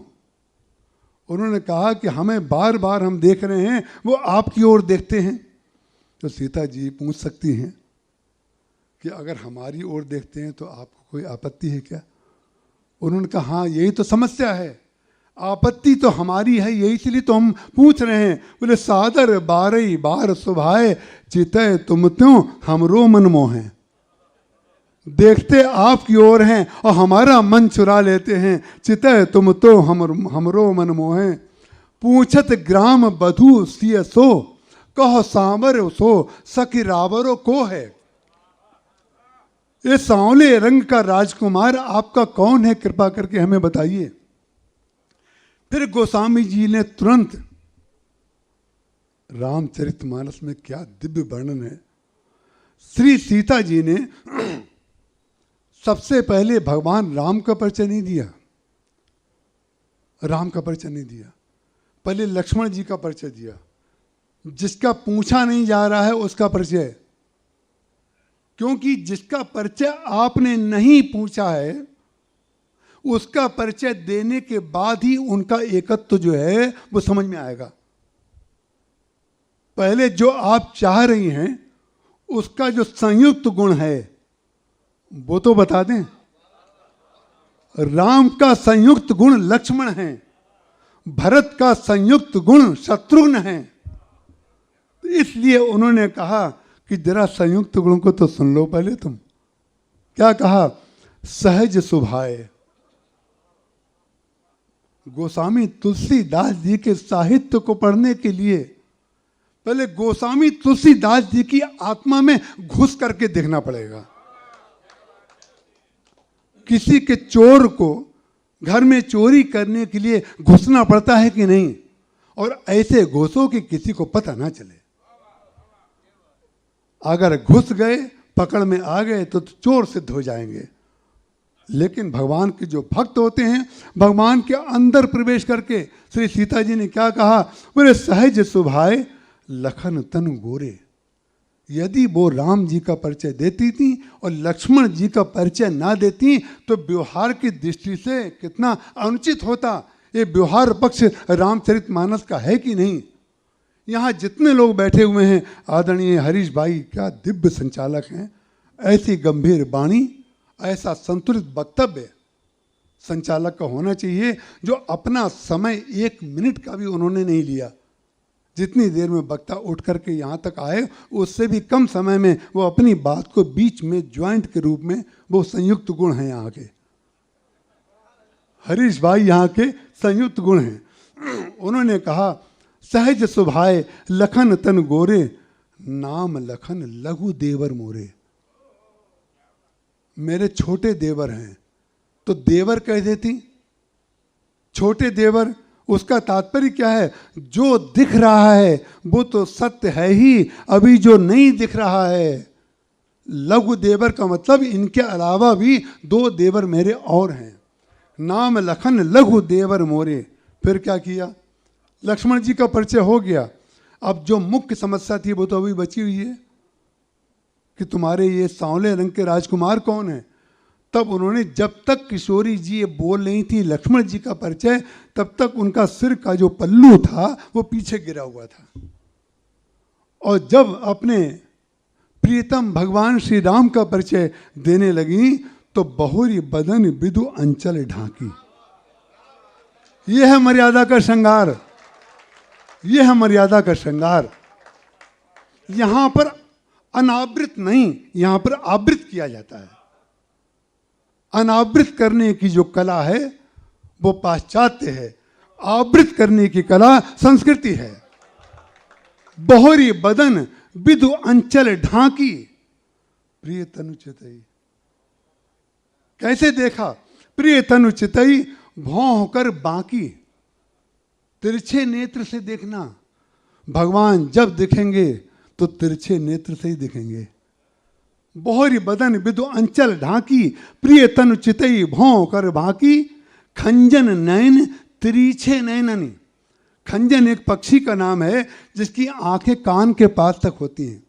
उन्होंने कहा कि हमें बार बार हम देख रहे हैं, वो आपकी ओर देखते हैं। तो सीता जी पूछ सकती हैं कि अगर हमारी ओर देखते हैं तो आपको कोई आपत्ति है क्या? उन्होंने कहा हाँ, यही तो समस्या है, आपत्ति तो हमारी है, यही इसलिए तो हम पूछ रहे हैं। बोले सादर 12 बार सुभाए, चितय तुम त्यों हमरो मन मोहें। देखते आपकी ओर हैं और हमारा मन चुरा लेते हैं, चितय तुम तो हमरो मन मोहें। पूछत ग्राम बधू सिय सो, कहो सांवर सो सखी रावरो को है। ये सांवले रंग का राजकुमार आपका कौन है, कृपा करके हमें बताइए। फिर गोस्वामी जी ने तुरंत, रामचरितमानस में क्या दिव्य वर्णन है। श्री सीता जी ने सबसे पहले भगवान राम का परिचय नहीं दिया, राम का परिचय नहीं दिया, पहले लक्ष्मण जी का परिचय दिया। जिसका पूछा नहीं जा रहा है उसका परिचय, क्योंकि जिसका परिचय आपने नहीं पूछा है उसका परिचय देने के बाद ही उनका एकत्व जो है वो समझ में आएगा। पहले जो आप चाह रही हैं उसका जो संयुक्त गुण है वो तो बता दें। राम का संयुक्त गुण लक्ष्मण है, भरत का संयुक्त गुण शत्रुघ्न है। इसलिए उन्होंने कहा कि जरा संयुक्त गुण को तो सुन लो पहले तुम। क्या कहा? सहज सुभाए। गोस्वामी तुलसीदास जी के साहित्य को पढ़ने के लिए पहले गोस्वामी तुलसीदास जी की आत्मा में घुस करके देखना पड़ेगा। किसी के चोर को घर में चोरी करने के लिए घुसना पड़ता है कि नहीं? और ऐसे घुसो कि किसी को पता ना चले। अगर घुस गए, पकड़ में आ गए तो चोर सिद्ध हो जाएंगे। लेकिन भगवान के जो भक्त होते हैं, भगवान के अंदर प्रवेश करके श्री सीता जी ने क्या कहा? बोले सहज सुभाए लखन तन गोरे। यदि वो राम जी का परिचय देती थी और लक्ष्मण जी का परिचय ना देती तो व्यवहार की दृष्टि से कितना अनुचित होता। ये व्यवहार पक्ष रामचरितमानस का है कि नहीं? यहाँ जितने लोग बैठे हुए हैं, आदरणीय हरीश भाई क्या दिव्य संचालक हैं। ऐसी गंभीर वाणी, ऐसा संतुलित वक्तव्य संचालक का होना चाहिए, जो अपना समय 1 मिनट का भी उन्होंने नहीं लिया। जितनी देर में वक्ता उठ करके यहाँ तक आए, उससे भी कम समय में वो अपनी बात को बीच में ज्वाइंट के रूप में, वो संयुक्त गुण हैं यहाँ के। हरीश भाई यहाँ के संयुक्त गुण हैं। उन्होंने कहा सहज सुभाए लखन तन गोरे, नाम लखन लघु देवर मोरे। मेरे छोटे देवर हैं, तो देवर कह देती। छोटे देवर, उसका तात्पर्य क्या है? जो दिख रहा है वो तो सत्य है ही, अभी जो नहीं दिख रहा है लघु देवर का मतलब इनके अलावा भी 2 देवर मेरे और हैं। नाम लखन लघु देवर मोरे। फिर क्या किया, लक्ष्मण जी का परिचय हो गया। अब जो मुख्य समस्या थी वो तो अभी बची हुई है कि तुम्हारे ये सांवले रंग के राजकुमार कौन है। तब उन्होंने, जब तक किशोरी जी ये बोल रही थी लक्ष्मण जी का परिचय, तब तक उनका सिर का जो पल्लू था वो पीछे गिरा हुआ था। और जब अपने प्रियतम भगवान श्री राम का परिचय देने लगी तो बहुरी बदन विदु अंचल ढांकी। यह है मर्यादा का श्रृंगार, यह है मर्यादा का श्रृंगार। यहां पर अनावृत नहीं, यहां पर आवृत किया जाता है। अनावृत करने की जो कला है वो पाश्चात्य है, आवृत करने की कला संस्कृति है। बहुरी बदन विदु अंचल ढांकी प्रिय तनु चितई। कैसे देखा, प्रिय तनु चितई भौं कर बाकी। तिरछे नेत्र से देखना, भगवान जब दिखेंगे तो तिरछे नेत्र से ही दिखेंगे। बहुरी बदन विदु अंचल ढांकी, प्रिय तनु चितई भौं कर बाकी। खंजन नयन तिरछे नयननी। खंजन एक पक्षी का नाम है जिसकी आंखें कान के पास तक होती हैं।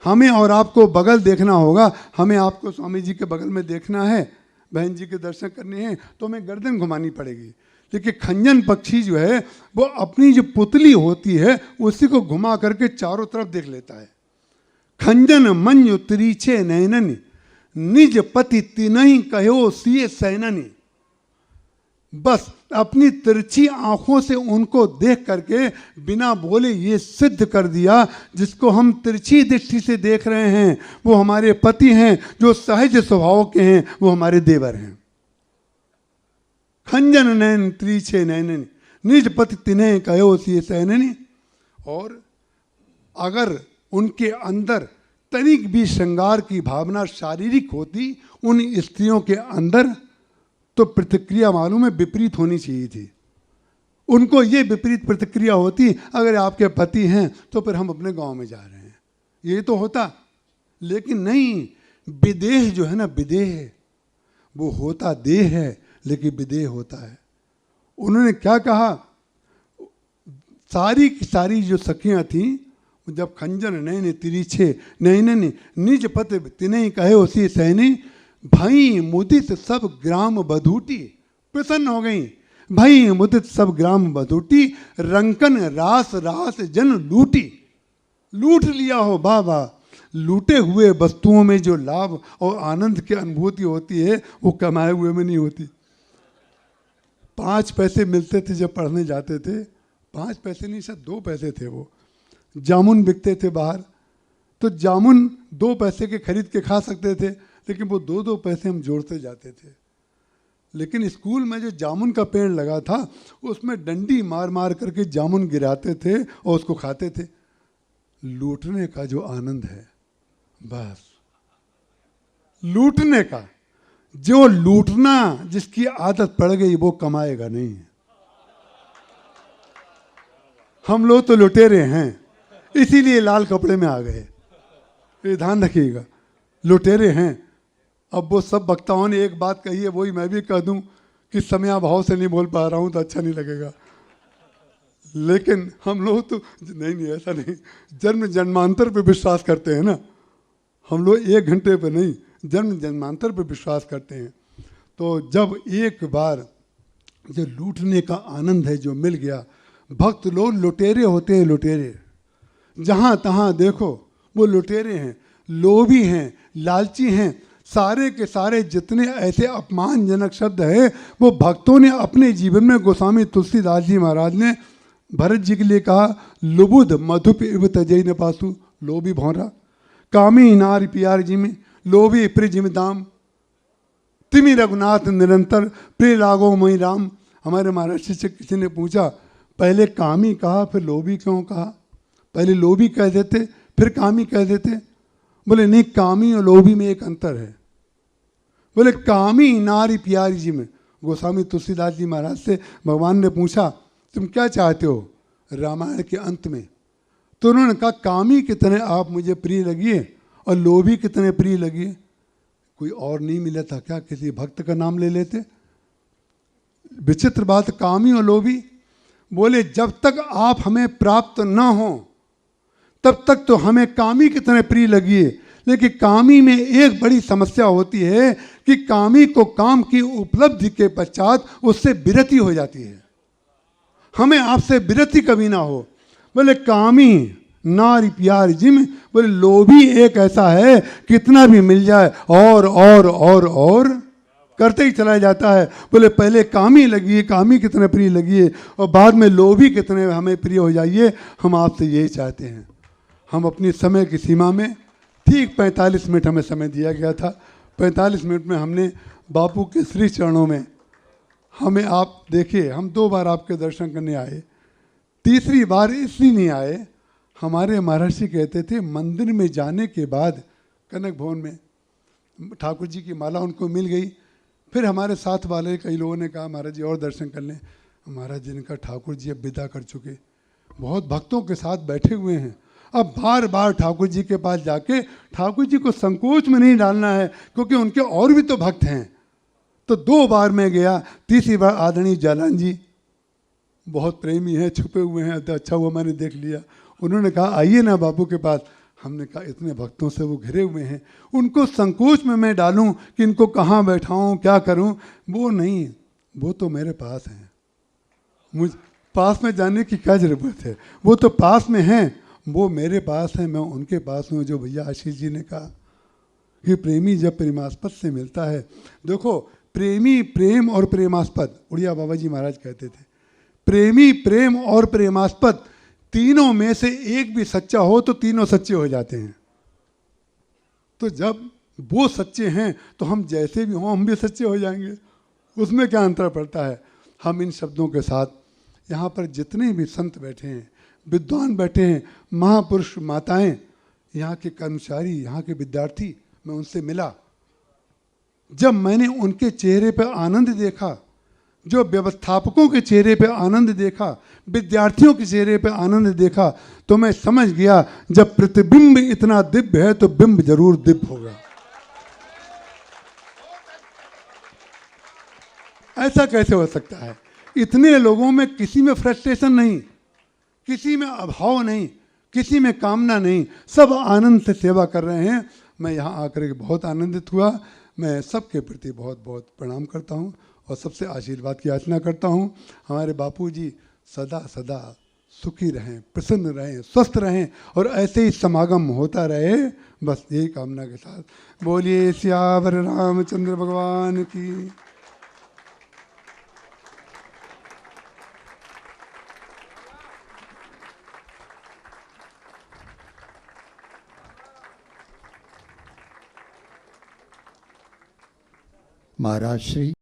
हमें और आपको बगल देखना होगा, हमें आपको स्वामी जी के बगल में देखना है, बहन जी के दर्शन करने हैं तो हमें गर्दन घुमानी पड़ेगी। लेकिन खंजन पक्षी जो है वो अपनी जो पुतली होती है उसी को घुमा करके चारों तरफ देख लेता है। खंजन मंजु तिरछे नयननी, निज पति तिनहि कहो सिए सैननी। बस अपनी तिरछी आंखों से उनको देख करके बिना बोले ये सिद्ध कर दिया, जिसको हम तिरछी दृष्टि से देख रहे हैं वो हमारे पति हैं, जो सहज स्वभाव के हैं वो हमारे देवर हैं। खंजन नयन तिरछे नयननी, निज पति तिन्हे कहो सिए सैननी। और अगर उनके अंदर तनिक भी श्रृंगार की भावना शारीरिक होती उन स्त्रियों के अंदर, तो प्रतिक्रिया मालूम है विपरीत होनी चाहिए थी। उनको ये विपरीत प्रतिक्रिया होती, अगर आपके पति हैं तो फिर हम अपने गांव में जा रहे हैं, ये तो होता। लेकिन नहीं, विदेह जो है ना, विदेह वो होता देह है लेकिन विदेह होता है। उन्होंने क्या कहा, सारी की सारी जो सखियां थीं, जब खंजन नयन तिरछे नयननी, निज पति तिन्हि कहे उसी सैनी। भई मुदित सब ग्राम बधूटी, प्रसन्न हो गई। भई मुदित सब ग्राम बधूटी, रंकन रास रास जन लूटी। लूट लिया हो बाबा। लूटे हुए वस्तुओं में जो लाभ और आनंद की अनुभूति होती है वो कमाए हुए में नहीं होती। 5 पैसे मिलते थे जब पढ़ने जाते थे, 5 पैसे नहीं, शायद 2 पैसे थे। वो जामुन बिकते थे बाहर, तो जामुन 2 पैसे के खरीद के खा सकते थे, लेकिन वो 2-2 पैसे हम जोड़ते जाते थे। लेकिन स्कूल में जो जामुन का पेड़ लगा था उसमें डंडी मार मार करके जामुन गिराते थे और उसको खाते थे। लूटने का जो आनंद है, बस लूटने का, जो लूटना जिसकी आदत पड़ गई वो कमाएगा नहीं। हम लोग तो लुटेरे हैं, इसीलिए लाल कपड़े में आ गए, ये ध्यान रखिएगा, लुटेरे हैं। अब वो सब वक्ताओं ने एक बात कही है, वही मैं भी कह दूं कि समयाभाव से नहीं बोल पा रहा हूं तो अच्छा नहीं लगेगा। लेकिन हम लोग तो नहीं, ऐसा नहीं, जन्म जन्मांतर पे विश्वास करते हैं ना। हम लोग 1 घंटे पे नहीं, जन्म जन्मांतर पे विश्वास करते हैं। तो जब एक बार जो लूटने का आनंद है जो मिल गया, भक्त लोग लुटेरे होते हैं, लुटेरे जहाँ तहाँ देखो वो लुटेरे हैं, लोभी हैं, लालची हैं। सारे के सारे जितने ऐसे अपमानजनक शब्द है वो भक्तों ने अपने जीवन में, गोस्वामी तुलसीदास जी महाराज ने भरत जी के लिए कहा, लुबुध मधुप इव तजई न पासु, लोभी भौरा कामी नार पियार जी में, लोभी प्रिय जिम दाम, तिमि रघुनाथ निरंतर प्रिय लागो मई राम। हमारे महाराष्ट्र से किसी ने पूछा, पहले कामी कहा फिर लोभी क्यों कहा? पहले लोभी कह देते फिर कामी कह देते। बोले नहीं, कामी और लोभी में एक अंतर है। बोले कामी नारी प्यारी जी में। गोस्वामी तुलसीदास जी महाराज से भगवान ने पूछा, तुम क्या चाहते हो रामायण के अंत में? तो उन्होंने कहा, कामी की तरह आप मुझे प्रिय लगिए और लोभी कितने प्रिय लगी। कोई और नहीं मिला था क्या, किसी भक्त का नाम ले लेते। विचित्र बात, कामी और लोभी बोले जब तक आप हमें प्राप्त ना हो तब तक तो हमें कामी कितने प्रिय लगिए, लेकिन कामी में एक बड़ी समस्या होती है कि कामी को काम की उपलब्धि के पश्चात उससे विरति हो जाती है। हमें आपसे विरति कभी ना हो। बोले कामी नारी प्यार जिम, बोले लोभी एक ऐसा है कितना भी मिल जाए और करते ही चला जाता है। बोले पहले कामी लगिए, कामी कितने प्रिय लगिए, और बाद में लोभी कितने हमें प्रिय हो जाइए। हम आपसे यही चाहते हैं। हम अपनी समय की सीमा में ठीक 45 मिनट हमें समय दिया गया था। 45 मिनट में हमने बापू के श्री चरणों में हमें आप देखिए, हम 2 बार आपके दर्शन करने आए, तीसरी बार इसलिए नहीं आए। हमारे महर्षि कहते थे मंदिर में जाने के बाद कनक भवन में ठाकुर जी की माला उनको मिल गई। फिर हमारे साथ वाले कई लोगों ने कहा महाराज जी और दर्शन कर लें। महाराज जी ने कहा ठाकुर जी अब विदा कर चुके, बहुत भक्तों के साथ बैठे हुए हैं, अब बार बार ठाकुर जी के पास जाके ठाकुर जी को संकोच में नहीं डालना है, क्योंकि उनके और भी तो भक्त हैं। तो 2 बार मैं गया, तीसरी बार आदरणीय जालान जी बहुत प्रेमी हैं, छुपे हुए हैं, तो अच्छा हुआ मैंने देख लिया। उन्होंने कहा आइए ना बापू के पास। हमने कहा इतने भक्तों से वो घिरे हुए हैं, उनको संकोच में मैं डालूं कि इनको कहाँ बैठाऊं, क्या करूं। वो नहीं, वो तो मेरे पास हैं, मुझ पास में जाने की क्या ज़रूरत है, वो तो पास में हैं, वो मेरे पास हैं, मैं उनके पास हूँ। जो भैया आशीष जी ने कहा कि प्रेमी जब प्रेमास्पद से मिलता है, देखो प्रेमी प्रेम और प्रेमास्पद, उड़िया बाबा जी महाराज कहते थे प्रेमी प्रेम और प्रेमास्पद तीनों में से एक भी सच्चा हो तो तीनों सच्चे हो जाते हैं। तो जब वो सच्चे हैं तो हम जैसे भी हों हम भी सच्चे हो जाएंगे, उसमें क्या अंतर पड़ता है। हम इन शब्दों के साथ यहाँ पर जितने भी संत बैठे हैं, विद्वान बैठे हैं, महापुरुष माताएं, यहाँ के कर्मचारी, यहाँ के विद्यार्थी, मैं उनसे मिला। जब मैंने उनके चेहरे पर आनंद देखा, जो व्यवस्थापकों के चेहरे पे आनंद देखा, विद्यार्थियों के चेहरे पे आनंद देखा, तो मैं समझ गया जब प्रतिबिंब इतना दिव्य है तो बिंब जरूर दिव्य होगा। ऐसा कैसे हो सकता है। इतने लोगों में किसी में फ्रस्ट्रेशन नहीं, किसी में अभाव नहीं, किसी में कामना नहीं, सब आनंद से सेवा कर रहे हैं। मैं यहाँ आकर के बहुत आनंदित हुआ। मैं सबके प्रति बहुत बहुत प्रणाम करता हूँ और सबसे आशीर्वाद की याचना करता हूँ। हमारे बापूजी सदा सदा सुखी रहें, प्रसन्न रहें, स्वस्थ रहें और ऐसे ही समागम होता रहे, बस यही कामना के साथ। बोलिए सियावर रामचंद्र भगवान की। महाराज श्री